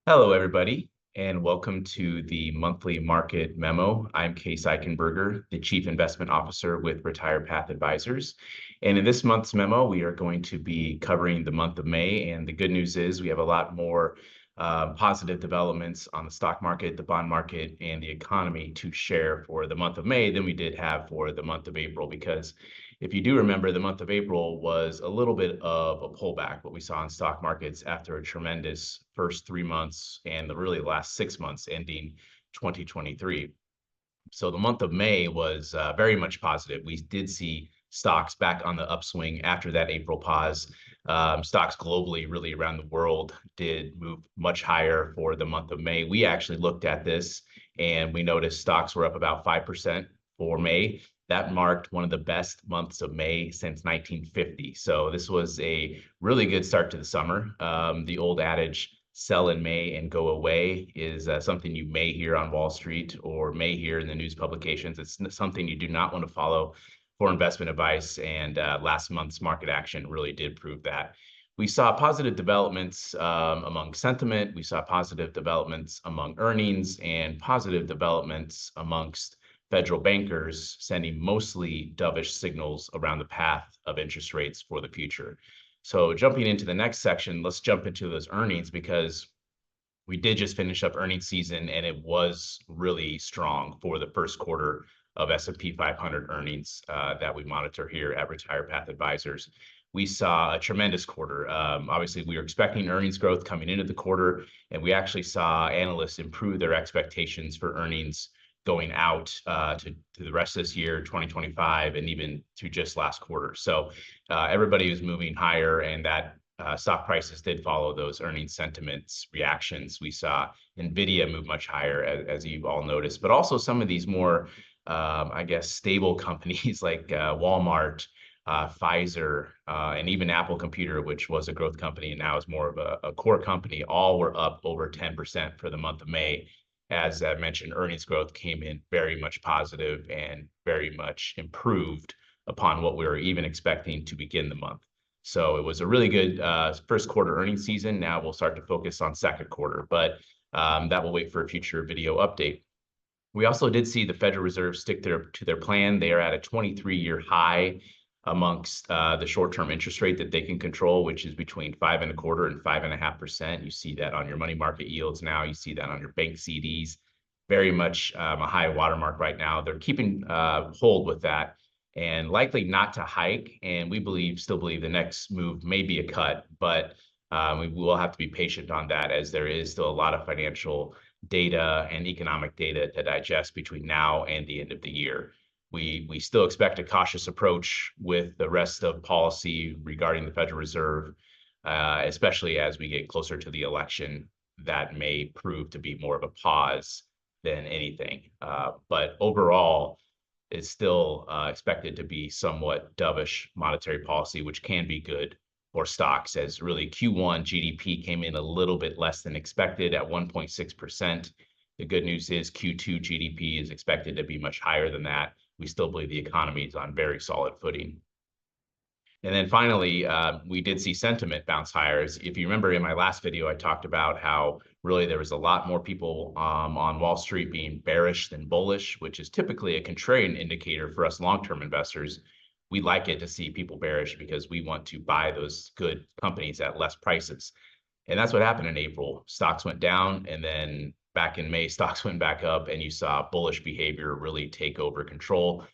Hello, everybody, and welcome to the monthly market memo. I'm Case Eichenberger, the Chief Investment Officer with Retire Path Advisors. And in this month's memo, we are going to be covering the month of May. And the good news is we have a lot more positive developments on the stock market, the bond market, and the economy to share for the month of May than we did have for the month of April. Because if you do remember, the month of April was a little bit of a pullback, what we saw in stock markets after a tremendous first 3 months and the really last 6 months ending 2023. So the month of May was very much positive. We did see stocks back on the upswing after that April pause. Stocks globally, really around the world, did move much higher for the month of May. We actually looked at this and we noticed stocks were up about 5% for May. That marked one of the best months of May since 1950. So this was a really good start to the summer. The old adage, sell in May and go away, is something you may hear on Wall Street or may hear in the news publications. It's something you do not want to follow for investment advice. And last month's market action really did prove that. We saw positive developments among sentiment. We saw positive developments among earnings and positive developments amongst federal bankers sending mostly dovish signals around the path of interest rates for the future. So jumping into the next section, let's jump into those earnings because we did just finish up earnings season and it was really strong for the first quarter of S&P 500 earnings that we monitor here at Retire Path Advisors. We saw a tremendous quarter. Obviously, we were expecting earnings growth coming into the quarter, and we actually saw analysts improve their expectations for earnings going out to the rest of this year, 2025, and even to just last quarter. So everybody was moving higher, and that stock prices did follow those earnings sentiments reactions. We saw NVIDIA move much higher, as you've all noticed, but also some of these more, I guess, stable companies like Walmart, Pfizer, and even Apple Computer, which was a growth company and now is more of a core company, all were up over 10% for the month of May. As I mentioned, earnings growth came in very much positive and very much improved upon what we were even expecting to begin the month. So it was a really good first quarter earnings season. Now we'll start to focus on second quarter, but that will wait for a future video update. We also did see the Federal Reserve stick to their plan. They are at a 23-year high amongst the short-term interest rate that they can control, which is between 5.25% and 5.5%. You see that on your money market yields now. You see that on your bank CDs. Very much a high watermark right now. They're keeping hold with that and likely not to hike. And we still believe the next move may be a cut, but we will have to be patient on that as there is still a lot of financial data and economic data to digest between now and the end of the year. We still expect a cautious approach with the rest of policy regarding the Federal Reserve, especially as we get closer to the election. That may prove to be more of a pause than anything. But overall, it's still expected to be somewhat dovish monetary policy, which can be good for stocks, as really Q1 GDP came in a little bit less than expected at 1.6%. The good news is Q2 GDP is expected to be much higher than that. We still believe the economy is on very solid footing. And then finally, we did see sentiment bounce higher. If you remember in my last video, I talked about how really there was a lot more people on Wall Street being bearish than bullish, which is typically a contrarian indicator for us long-term investors. We like it to see people bearish because we want to buy those good companies at less prices. And that's what happened in April. Stocks went down, and then back in May, stocks went back up, and you saw bullish behavior really take over control.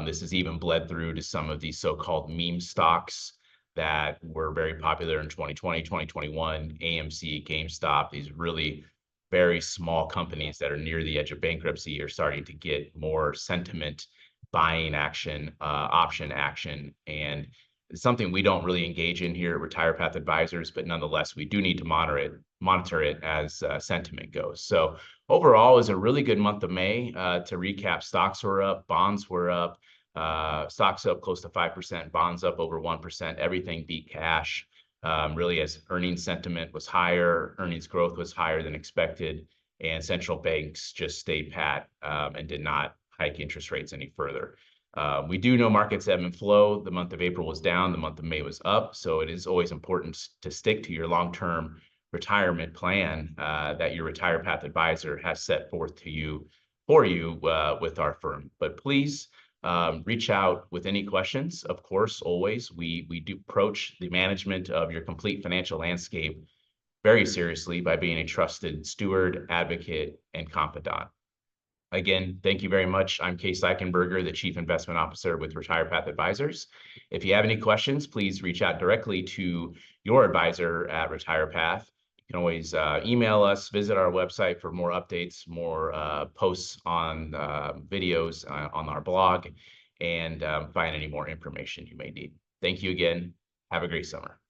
This has even bled through to some of these so-called meme stocks that were very popular in 2020, 2021, AMC, GameStop, these really very small companies that are near the edge of bankruptcy are starting to get more sentiment buying action, option action. And it's something we don't really engage in here at Retire Path Advisors, but nonetheless, we do need to monitor it as sentiment goes. So overall, it was a really good month of May. To recap, stocks were up, bonds were up, stocks up close to 5%, bonds up over 1%, everything beat cash. Really, as earnings sentiment was higher, earnings growth was higher than expected, and central banks just stayed pat and did not hike interest rates any further. We do know markets ebb and flow. The month of April was down, the month of May was up. So it is always important to stick to your long-term retirement plan that your Retire Path advisor has set forth to you for you with our firm. But please reach out with any questions. Of course, always we do approach the management of your complete financial landscape very seriously by being a trusted steward, advocate, and confidant. Again, thank you very much. I'm Case Eichenberger, the Chief Investment Officer with Retire Path Advisors. If you have any questions, please reach out directly to your advisor at Retire Path. You can always email us, visit our website for more updates, more posts on videos on our blog, and find any more information you may need. Thank you again. Have a great summer.